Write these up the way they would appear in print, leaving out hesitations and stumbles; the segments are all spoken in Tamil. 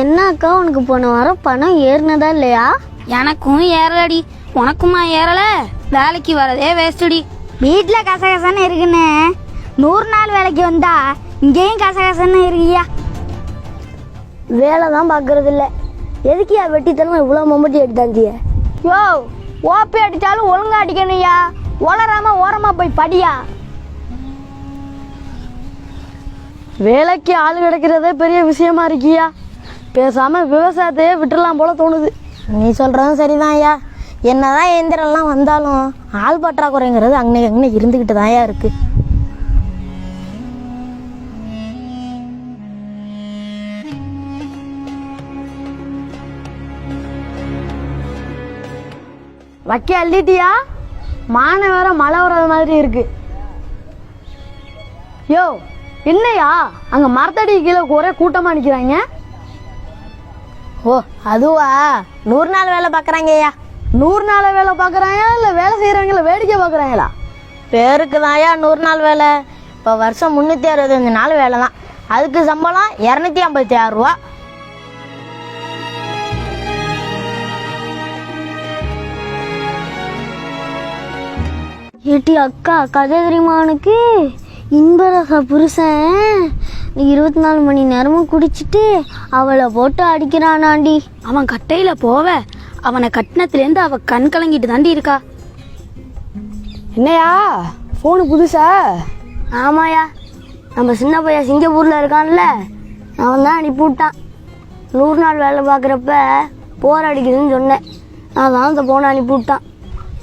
என்ன அக்கா, உனக்கு போன வாரம் பணம் ஏறினதா இல்லையா? எனக்கும் ஏறலடி, உனக்குமா ஏறல? வேலைக்கு வரதே வேஸ்டடி. வீட்டில் கசகசன்னு இருக்குன்னு 100 நாள் வேலைக்கு வந்தா இங்கேயும் கசகசன்னு இருக்கியா? வேலை தான் பார்க்கறது இல்லை. எதுக்கியா வெட்டித்தனம் இவ்வளோ மம்பட்டி எடுத்தாந்திய? யோ, ஓப்பி அடித்தாலும் ஒழுங்கா அடிக்கணும்யா. உளராம ஓரமா போய் படியா. வேலைக்கு ஆள் கிடைக்கிறதே பெரிய விஷயமா இருக்கியா? பேசாம விவசாயத்தையே விட்டுடலாம் போல தோணுது. நீ சொல்றதும் சரிதான் ஐயா. என்னதான் இயந்திரம்லாம் வந்தாலும் ஆள் பற்றாக்குறைங்கிறது அங்கே இருந்துக்கிட்டு தான் இருக்கு. வைக்க அள்ளிட்டியா? மான வேற மழை வர்றது மாதிரி இருக்கு. யோ, என்னையா அங்க மரத்தடி கீழே ஒரே கூட்டமா நிக்கிறாங்க? ஓ, அதுவா 100 நாள் வேலை பார்க்குறாங்க ஐயா. 100 நாள் வேலை பார்க்குறாங்க இல்லை வேலை செய்கிறவங்கள வேடிக்கை பார்க்குறாங்களா? பேருக்கு தான் ஐயா 100 நாள் வேலை. இப்போ வருஷம் 365 நாள் வேலை தான். அதுக்கு சம்பளம் 256 ரூபா. ஏட்டி அக்கா, கதை தெரியுமா உனக்கு? இன்பரச புருஷன் 24 மணி நேரமும் குடிச்சிட்டு அவளை போட்டு அடிக்கிறானாண்டி. அவன் கட்டையில போவ, அவனை கட்டினத்துலேருந்து அவ கண் கலங்கிட்டு தாண்டி இருக்கா. என்னையா ஃபோனு புதுசா? ஆமாயா, நம்ம சின்ன பையன் சிங்கப்பூரில் இருக்கான்ல, அவன் தான் அனுப்பி விட்டான். 100 நாள் வேலை பார்க்குறப்ப போர் அடிக்குதுன்னு சொன்னேன். அதான் அந்த ஃபோனை அனுப்பி விட்டான்.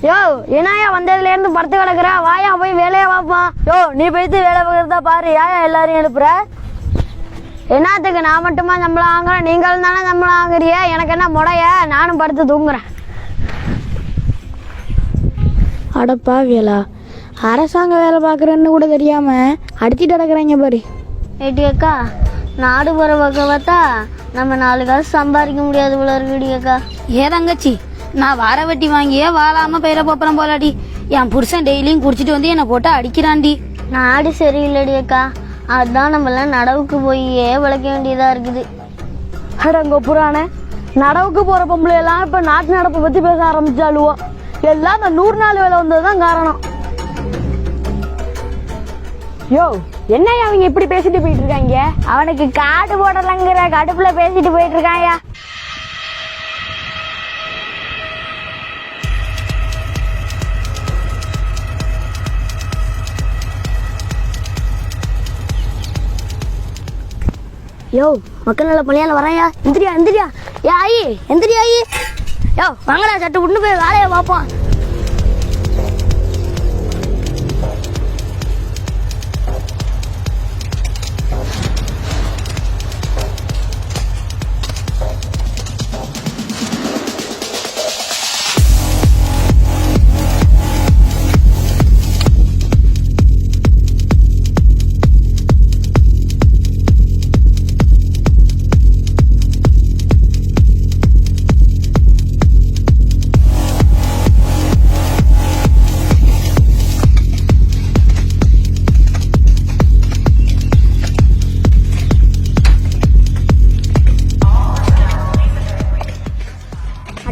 யோ, ஏனாயா வந்ததுலேருந்து படுத்து கிடக்குறா? வாயா போய் வேலையை பார்ப்பான். யோ, நீ போய்த்து வேலை பார்க்குறதா பாரு. ஏயா எல்லாரையும் எழுப்புற? என்னத்துக்கு நான் மட்டுமா சம்பளம் வாங்குறேன்? நீங்களும் தானே சம்பளம் வாங்குறிய. எனக்கு என்ன முடைய? நானும் படுத்து தூங்குறேன். அடப்பாவியலா, அரசாங்க வேலை பார்க்குறேன்னு கூட தெரியாம அடிச்சுட்டு கிடக்குறாங்க பாரு. ஏட்டி அக்கா, நாடு போகிற பக்கம் பார்த்தா நம்ம 4 காசு சம்பாதிக்க முடியாது போல இருக்குடி அக்கா. ஏ தங்கச்சி, நான் வார வெட்டி வாங்கியே வாழாம பயிர போப்புறேன் போலாடி. என் புருஷன் டெய்லியும் குடிச்சிட்டு வந்து என்னை போட்டு அடிக்கிறான்டி. நாடு சரியில்லடி அக்கா, அதுதான் நம்மளாம் நடவுக்கு போயே விளக்க வேண்டியதாக இருக்குது. அடங்க புராண நடவுக்கு போகிற பொம்பளையெல்லாம் இப்போ நாட்டு நடப்பை பற்றி பேச ஆரம்பிச்சாலுவோம். எல்லாம் அந்த 100 நாள் வேலை வந்தது தான் காரணம். யோ, என்னையா அவங்க இப்படி பேசிட்டு போயிட்டு இருக்காங்க? அவனுக்கு காடு போடலங்கிற கடுப்புல பேசிட்டு போயிட்டு இருக்காயா. யோ, மக்கள் நல்ல பணியால வரையா? எந்திரியா எந்திரியா. ஏ ஆயி, எந்திரியா ஆயி. யோ, வாங்கடா, சட்டு விட்டு போய் வேலையை பார்ப்போம்.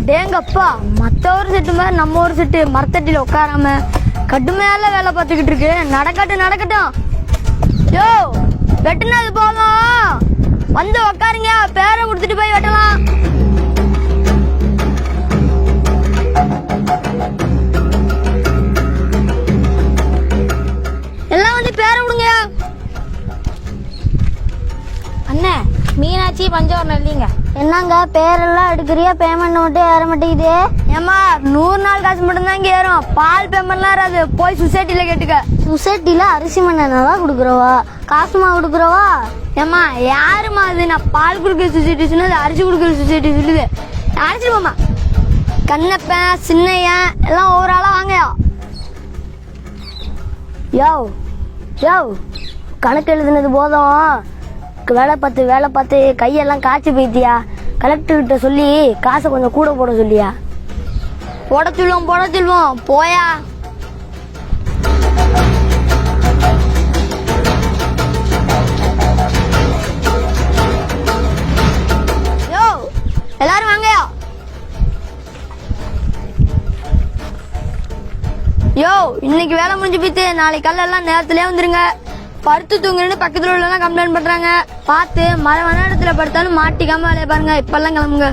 டேங்கப்பா, மற்ற ஒரு செட்டு மாதிரி நம்ம ஒரு செட்டு மரத்தட்டியில் உட்காராம கடுமையால வேலை பார்த்துக்கிட்டு இருக்கு. நடக்கட்டும் நடக்கட்டும். யோ, வெட்டினது போதும், வந்து உக்காருங்க. பேரை கொடுத்துட்டு போய் வெட்டலாம். எல்லாம் வந்து பேரை விடுங்க. அண்ணே, மீனாட்சி பஞ்சவரம் இல்லைங்க. என்னங்க பேரெல்லாம் எடுக்கிறியா? பேமெண்ட் மட்டும் ஏற மாட்டேங்குது. ஏமா 100 நாள் காசு மட்டும்தான் இங்கே ஏறும். பால் பேமெண்ட்லாம் ஏறாது. போய் சொசைட்டில கேட்டுக்க. சொசைட்டில அரிசி மண்ணெண்ணெய் கொடுக்குறவா? காசுமா கொடுக்குறவா? ஏமா யாருமா அது? நான் பால் குடுக்கிற சொசைட்டி சொன்னது அரிசி குடுக்கிற சொசைட்டி சொல்லுது. அரிசி போமா கண்ணப்பன் சின்னையன் எல்லாம் ஒவ்வொரு ஆளா வாங்கயா. யோ யோ, கணக்கு எழுதுனது போதும். வேலை பார்த்து கையெல்லாம் காய்ச்சி போயிட்டியா? கலெக்டர்கிட்ட சொல்லி காசை கொஞ்சம் கூட போட சொல்லியா? போட சொல்லுவோம் போயா. எல்லாரும் வாங்கயா. யோ, இன்னைக்கு வேலை முடிஞ்சு போயிட்டு நாளைக்கு காலையில எல்லாம் நேரத்துலயே வந்துருங்க. படுத்து தூங்குறேன்னு பக்கத்துல உள்ள கம்ப்ளைண்ட் பண்றாங்க. பார்த்து மரமான இடத்துல படுத்தாலும் மாட்டிக்காம வேலையை பாருங்க. இப்பெல்லாம் கிளம்புங்க.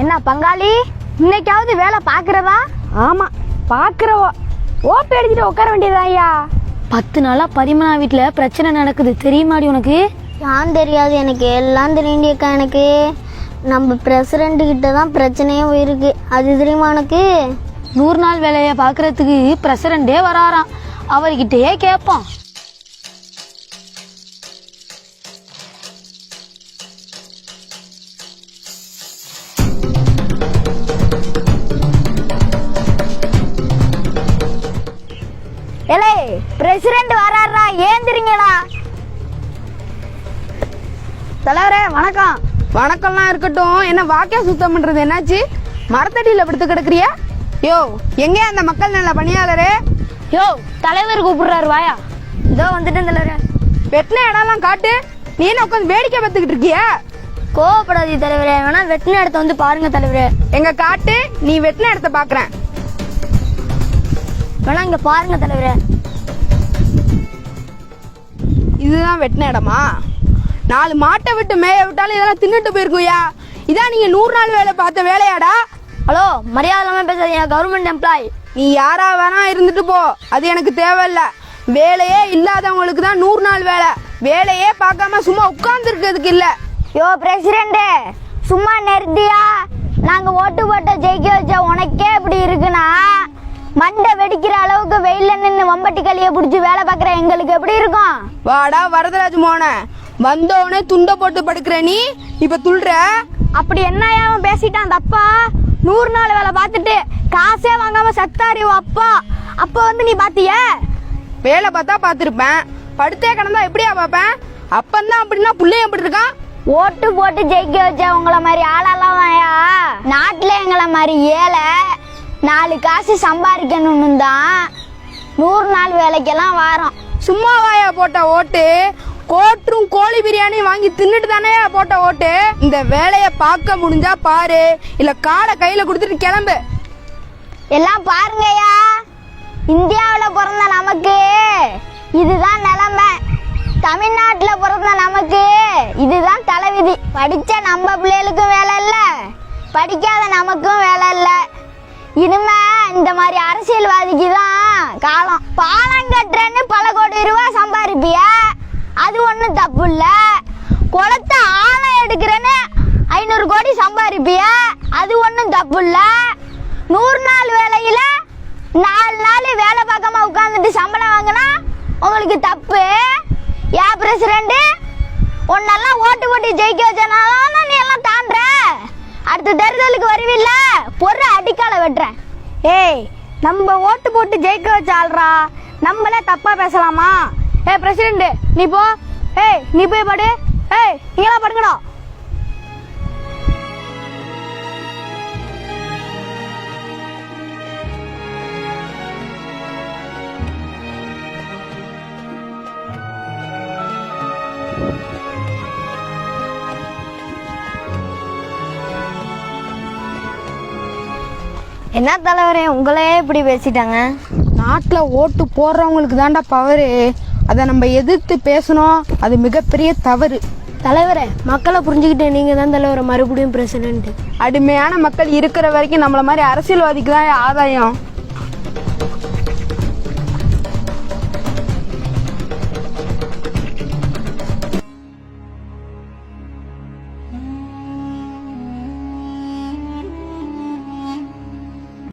என்ன பங்காளி, இன்னைக்காவது வேலை பாக்குறதா? ஆமா பாக்குறவோ. ஓட்டு அடிச்சுட்டு உட்கார வேண்டியதா ஐயா. 10 நாளா பரிமளா வீட்டுல பிரச்சனை நடக்குது, தெரியுமாடி உனக்கு? யான் தெரியாது, எனக்கு எல்லாம் தெரியுண்டியக்கா. எனக்கு நம்ம பிரசிடண்ட் கிட்ட தான் பிரச்சனையும் இருக்கு, அது தெரியுமா உனக்கு? 100 நாள் வேலையை பாக்குறதுக்கு பிரசிடண்டே வராராம். அவர்கிட்டயே கேட்போம். ஏலே, பிரசிடண்ட் வராரா, ஏந்திரிங்கடா. தலைவரே வணக்கம். வணக்கம்லாம் இருக்கட்டும், என்ன வாக்கியா சுத்தம் பண்றது என்னாச்சு? மரத்தடியில படுத்து கிடக்குறியா? யோ, எங்கே அந்த மக்கள் நல்ல பணியாளரு? யோ, தலைவர் கூப்பிடுறாரு, வாயா. இதோ வந்துட்டேன் தலைவரே. வெட்டின இடம்லாம் காட்டு. நீ என்ன உட்காந்து வேடிக்கை பார்த்துக்கிட்டு இருக்கியா? கோவப்படாதீ தலைவரே, வேணா வெட்டின இடத்த வந்து பாருங்க தலைவரே. எங்க காட்டு, நீ வெட்டின இடத்த பாக்குறேன். வேணா இங்க பாருங்க தலைவரே. இதுதான் வெட்டின இடமா? 4 மாட்டை விட்டு மேய விட்டாலும் இதெல்லாம் தின்னுட்டு போயிருக்குயா. இதான் நீங்க 100 நாள் வேலை பார்த்த வேலையாடா? ஹலோ, மரியாதை இல்லாம பேசாதீங்க, கவர்மெண்ட் எம்ப்ளாய். நீ யாரா வேணா இருந்துட்டு போ, அது எனக்கு தேவையில்ல. வேலையே இல்லாதவங்களுக்கு தான் 100 நாள் வேலை. வேலையே பார்க்காம சும்மா உட்கார்ந்து இருக்கிறதுக்கு இல்ல. யோ பிரசிடண்ட், சும்மா நிறுத்தியா? நாங்க ஓட்டு போட்ட ஜெயிக்க வச்ச உனக்கே இப்படி இருக்குன்னா, மண்டை வெடிக்கிற அளவுக்கு வெயில்ல நின்று வம்பட்டி களிய புடிச்சு வேலை பார்க்குற எங்களுக்கு எப்படி இருக்கும்? வாடா வரதராஜ் மோன, வந்தோடனே துண்டை போட்டு படுக்கிற நீ இப்ப துள்ற. அப்படி என்னையா அவன் பேசிட்டான் தப்பா? 100 நாள் வேலை பார்த்துட்டு காசே வாங்காம சத்தாரி அப்பா. அப்ப வந்து நீ பாத்திய? வேலை பார்த்தா பார்த்துருப்பேன், படுத்தே கிடந்தா எப்படியா பார்ப்பேன்? அப்பந்தான் அப்படின்னா புள்ளைய எப்படி இருக்கான்? ஓட்டு போட்டு ஜெயிக்க வச்ச உங்களை மாதிரி ஆளெல்லாம் நாட்டுல எங்களை மாதிரி ஏழை 4 காசு சம்பாதிக்கணும்னு தான் 100 நாள் வேலைக்கெல்லாம் வாரோம். சும்மா வாயா போட்ட ஓட்டு? கோட்டும் கோழி பிரியாணி வாங்கி தின்னுட்டு தானே போட்ட ஓட்டு. இந்த வேலையை பார்க்க முடிஞ்சா பாரு, இல்ல காடை கையில கொடுத்துட்டு கிளம்பு. எல்லாம் பாருங்கய்யா, இந்தியாவில் பிறந்த நமக்கு இதுதான் நிலைமை. தமிழ்நாட்டில் பிறந்த நமக்கு இதுதான் தலைவிதி. படிச்ச நம்ம பிள்ளைகளுக்கும் வேலை இல்லை, படிக்காத நமக்கும் வேலை இல்லை. இனிமே இந்த மாதிரி அரசியல்வாதிக்கு தான் காலம். பாலம் கட்டுறேன்னு பல கோடி ரூபாய் சம்பாதிப்பிய, அது ஒன்றும் தப்பு இல்லை. குளத்தை ஆழம் எடுக்கிறேன்னு 500 கோடி சம்பாதிப்பிய, அது ஒன்றும் தப்பு இல்லை. 100 நாள் வேலையில 4 நாள் வேலை பார்க்காம உட்காந்துட்டு சம்பளம் வாங்கினா உங்களுக்கு தப்பு. ஏன் பிரசிடண்ட், உன்னெல்லாம் ஓட்டு போட்டு ஜெயிக்க வச்சனால நீ எல்லாம் தாண்டுற. அடுத்த தேர்தலுக்கு வருவில்ல, பொறு அடிக்கால வெட்டுறேன். ஏய், நம்ம ஓட்டு போட்டு ஜெயிக்க வச்ச ஆள்றா, நம்மளே தப்பா பேசலாமா? ஏய் பிரசிடண்ட், நீ போ. ஏய் நீ போய் படு. ஏய் நீங்களா படுங்கடா. என்ன தலைவரே, உங்களே இப்படி பேசிட்டாங்க? நாட்டில் ஓட்டு போடுறவங்களுக்கு தாண்டா பவரு. அதை நம்ம எதிர்த்து பேசணும், அது மிகப்பெரிய தவறு. தலைவரே, மக்களை புரிஞ்சுக்கிட்டு நீங்க தான் தலைவரை மறுபடியும் பிரசிடண்ட். அடிமையான மக்கள் இருக்கிற வரைக்கும் நம்மள மாதிரி அரசியல்வாதிக்கு தான் ஆதாயம்.